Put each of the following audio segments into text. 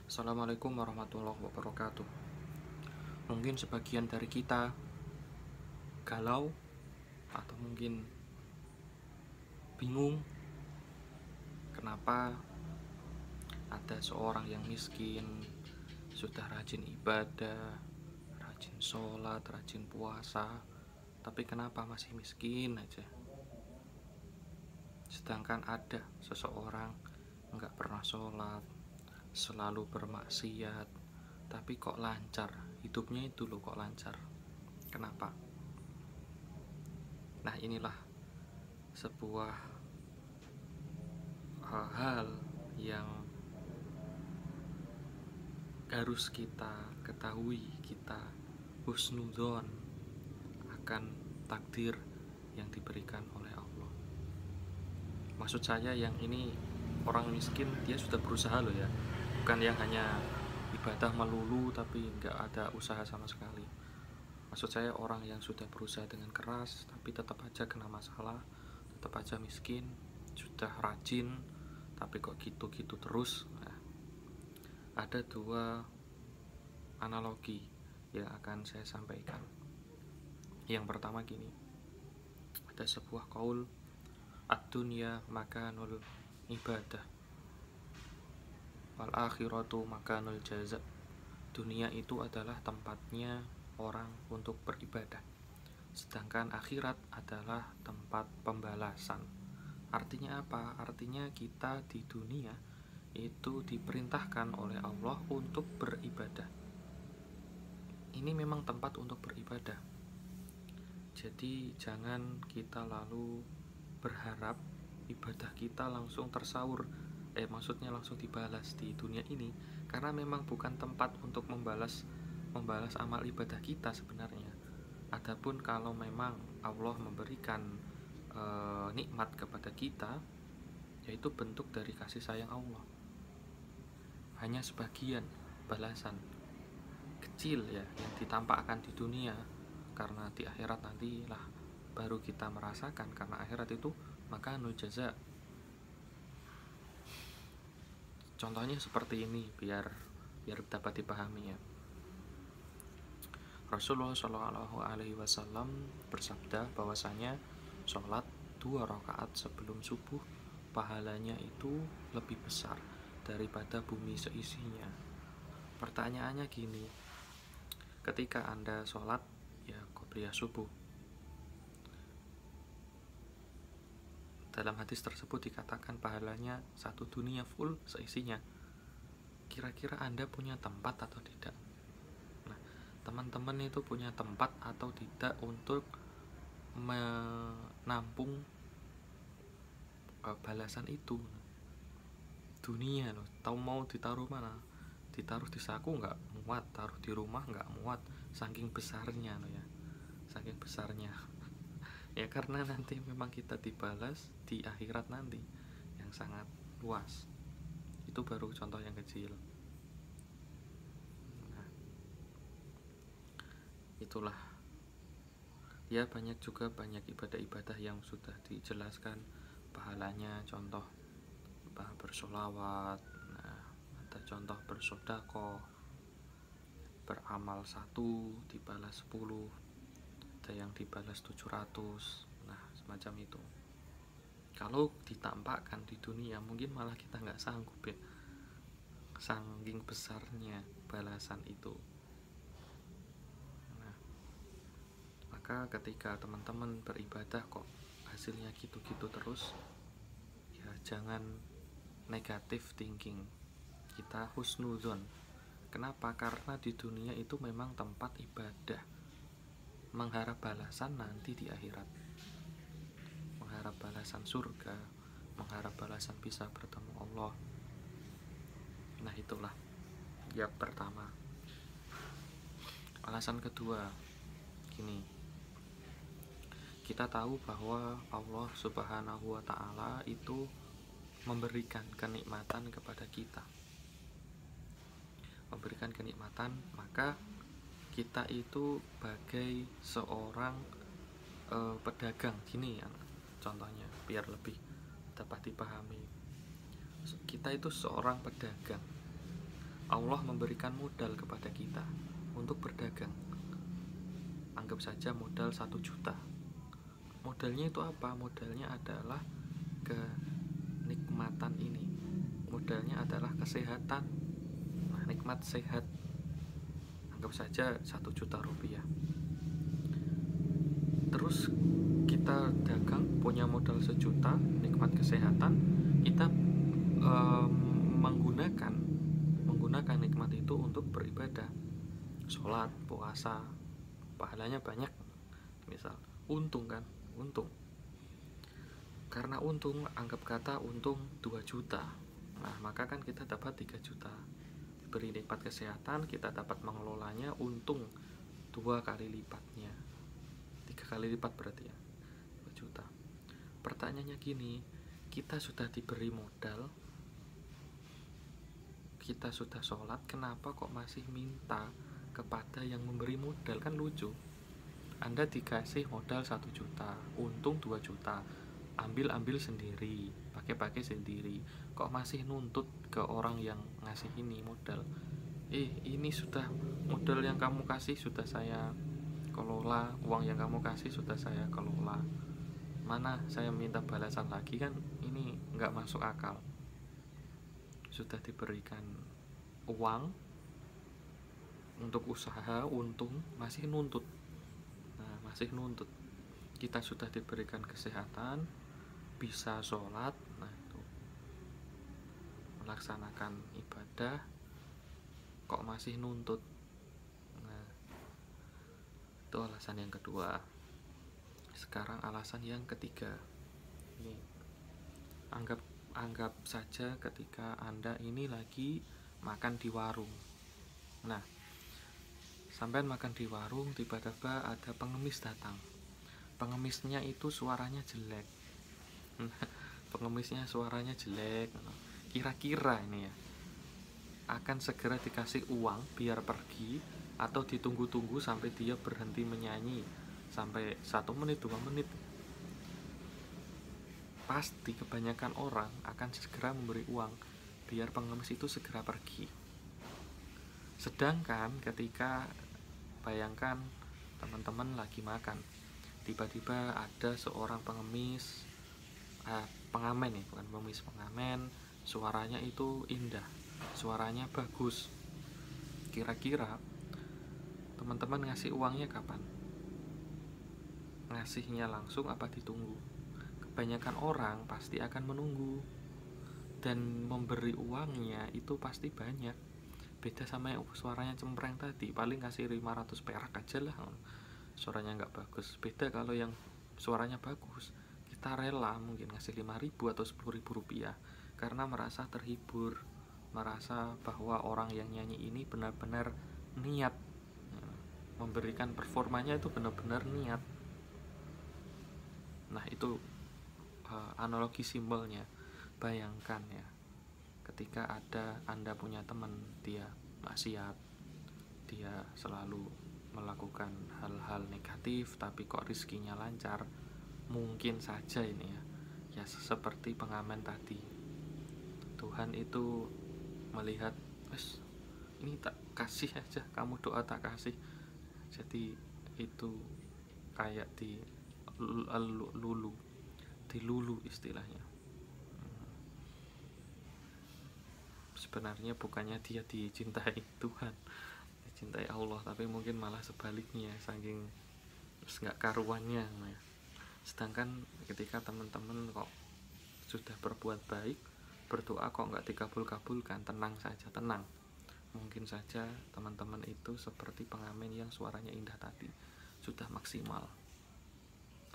Assalamualaikum warahmatullahi wabarakatuh. Mungkin sebagian dari kita galau atau mungkin bingung kenapa ada seorang yang miskin, sudah rajin ibadah, rajin sholat, rajin puasa, tapi kenapa masih miskin aja. Sedangkan ada seseorang nggak pernah sholat, selalu bermaksiat, tapi kok lancar hidupnya itu loh, kok lancar. Kenapa? Nah, inilah sebuah hal yang harus kita ketahui, kita husnudzon akan takdir yang diberikan oleh Allah. Maksud saya yang ini orang miskin dia sudah berusaha loh ya, bukan yang hanya ibadah melulu tapi nggak ada usaha sama sekali. Maksud saya orang yang sudah berusaha dengan keras tapi tetap aja kena masalah, tetap aja miskin, sudah rajin tapi kok gitu-gitu terus. Nah, ada dua analogi yang akan saya sampaikan. Yang pertama gini, ada sebuah qaul, ad-dunya makanul ibadah wal akhiratu makanul jaza. Dunia itu adalah tempatnya orang untuk beribadah, sedangkan akhirat adalah tempat pembalasan. Artinya apa? Artinya kita di dunia itu diperintahkan oleh Allah untuk beribadah. Ini memang tempat untuk beribadah. Jadi jangan kita lalu berharap ibadah kita langsung tersaur, maksudnya langsung dibalas di dunia ini, karena memang bukan tempat untuk membalas amal ibadah kita sebenarnya. Adapun kalau memang Allah memberikan nikmat kepada kita, yaitu bentuk dari kasih sayang Allah. Hanya sebagian balasan kecil ya yang ditampakkan di dunia, karena di akhirat nantilah baru kita merasakan, karena akhirat itu makanul jaza. Contohnya seperti ini biar dapat dipahami ya. Rasulullah Shallallahu Alaihi Wasallam bersabda bahwasanya sholat 2 rakaat sebelum subuh pahalanya itu lebih besar daripada bumi seisinya. Pertanyaannya gini, ketika Anda sholat ya qobliyah subuh, dalam hadis tersebut dikatakan pahalanya 1 dunia full seisinya. Kira-kira Anda punya tempat atau tidak? Nah, teman-teman itu punya tempat atau tidak untuk menampung balasan itu? Dunia loh, tahu mau ditaruh mana? Ditaruh di saku nggak muat, taruh di rumah nggak muat, saking besarnya loh ya, saking besarnya. Ya karena nanti memang kita dibalas di akhirat nanti yang sangat luas. Itu baru contoh yang kecil. Nah, itulah ya, banyak ibadah-ibadah yang sudah dijelaskan pahalanya. Contoh bersolawat, nah, ada contoh bersodakoh, beramal 1 dibalas 10, ada yang dibalas 700. Nah, semacam itu. Kalau ditampakkan di dunia mungkin malah kita nggak sanggup ya, saking besarnya balasan itu. Nah, maka ketika teman-teman beribadah kok hasilnya gitu-gitu terus, ya jangan negatif thinking, kita husnuzon. Kenapa? Karena di dunia itu memang tempat ibadah, mengharap balasan nanti di akhirat, mengharap balasan surga, mengharap balasan bisa bertemu Allah. Nah, itulah yang pertama. Alasan kedua gini, kita tahu bahwa Allah Subhanahu wa Ta'ala itu memberikan kenikmatan kepada kita, memberikan kenikmatan, maka kita itu bagai seorang pedagang. Gini ya, contohnya biar lebih dapat dipahami. Kita itu seorang pedagang, Allah memberikan modal kepada kita untuk berdagang. Anggap saja modal 1 juta. Modalnya itu apa? Modalnya adalah kenikmatan ini. Modalnya adalah kesehatan. Nah, nikmat sehat. Anggap saja 1 juta rupiah. Terus kita dagang, punya modal 1 juta, nikmat kesehatan, kita menggunakan nikmat itu untuk beribadah, sholat, puasa, pahalanya banyak. Misal untung kan, untung. Karena untung, anggap kata untung 2 juta. Nah, maka kan kita dapat 3 juta. Beri nikmat kesehatan, kita dapat mengelolanya, untung 2 kali lipatnya. 3 kali lipat berarti ya, 2 juta. Pertanyaannya gini, kita sudah diberi modal, kita sudah sholat, kenapa kok masih minta kepada yang memberi modal? Kan lucu. Anda dikasih modal 1 juta, untung 2 juta, ambil sendiri, pakai sendiri, kok masih nuntut ke orang yang ngasih ini modal? Ini sudah modal yang kamu kasih sudah saya kelola, uang yang kamu kasih sudah saya kelola, mana saya minta balasan lagi? Kan ini nggak masuk akal. Sudah diberikan uang untuk usaha, untung, masih nuntut. Nah, masih nuntut. Kita sudah diberikan kesehatan, bisa sholat, nah itu melaksanakan ibadah, kok masih nuntut? Nah, itu alasan yang kedua. Sekarang alasan yang ketiga. Ini anggap saja ketika Anda ini lagi makan di warung. Nah, sampai makan di warung, tiba-tiba ada pengemis datang. Pengemisnya itu suaranya jelek. Pengemisnya suaranya jelek. Kira-kira ini ya, akan segera dikasih uang biar pergi, atau ditunggu-tunggu sampai dia berhenti menyanyi sampai 1 menit 2 menit? Pasti kebanyakan orang akan segera memberi uang biar pengemis itu segera pergi. Sedangkan ketika bayangkan teman-teman lagi makan, tiba-tiba ada seorang pengemis, pengamen ya, bukan pengemis, pengamen, suaranya itu indah, suaranya bagus. Kira-kira teman-teman ngasih uangnya kapan? Ngasihnya langsung apa ditunggu? Kebanyakan orang pasti akan menunggu, dan memberi uangnya itu pasti banyak. Beda sama yang suaranya cempreng tadi, paling kasih 500 perak aja lah, suaranya nggak bagus. Beda kalau yang suaranya bagus, kita rela mungkin ngasih 5.000 atau 10.000 rupiah karena merasa terhibur, merasa bahwa orang yang nyanyi ini benar-benar niat, memberikan performanya itu benar-benar niat. Nah, itu analogi simbolnya. Bayangkan ya, ketika ada Anda punya teman, dia maksiat, dia selalu melakukan hal-hal negatif, tapi kok rizkinya lancar. Mungkin saja ini ya seperti pengamen tadi, Tuhan itu melihat, ini tak kasih aja, kamu doa tak kasih, jadi itu kayak dilulu istilahnya. Sebenarnya bukannya dia dicintai Tuhan, dicintai Allah, tapi mungkin malah sebaliknya, saking nggak karuannya ya. Sedangkan ketika teman-teman kok sudah berbuat baik, berdoa kok nggak dikabul-kabulkan, tenang saja, tenang. Mungkin saja teman-teman itu seperti pengamen yang suaranya indah tadi, sudah maksimal,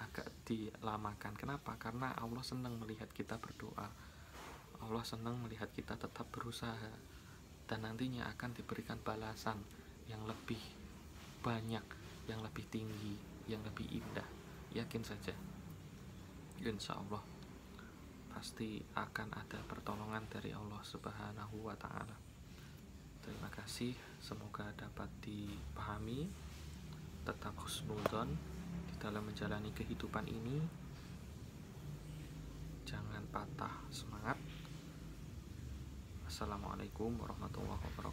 agak dilamakan. Kenapa? Karena Allah senang melihat kita berdoa, Allah senang melihat kita tetap berusaha, dan nantinya akan diberikan balasan yang lebih banyak, yang lebih tinggi, yang lebih indah. Yakin saja, insya Allah pasti akan ada pertolongan dari Allah Subhanahu wa Ta'ala. Terima kasih, semoga dapat dipahami. Tetap husnudzon di dalam menjalani kehidupan ini, jangan patah semangat. Assalamualaikum warahmatullahi wabarakatuh.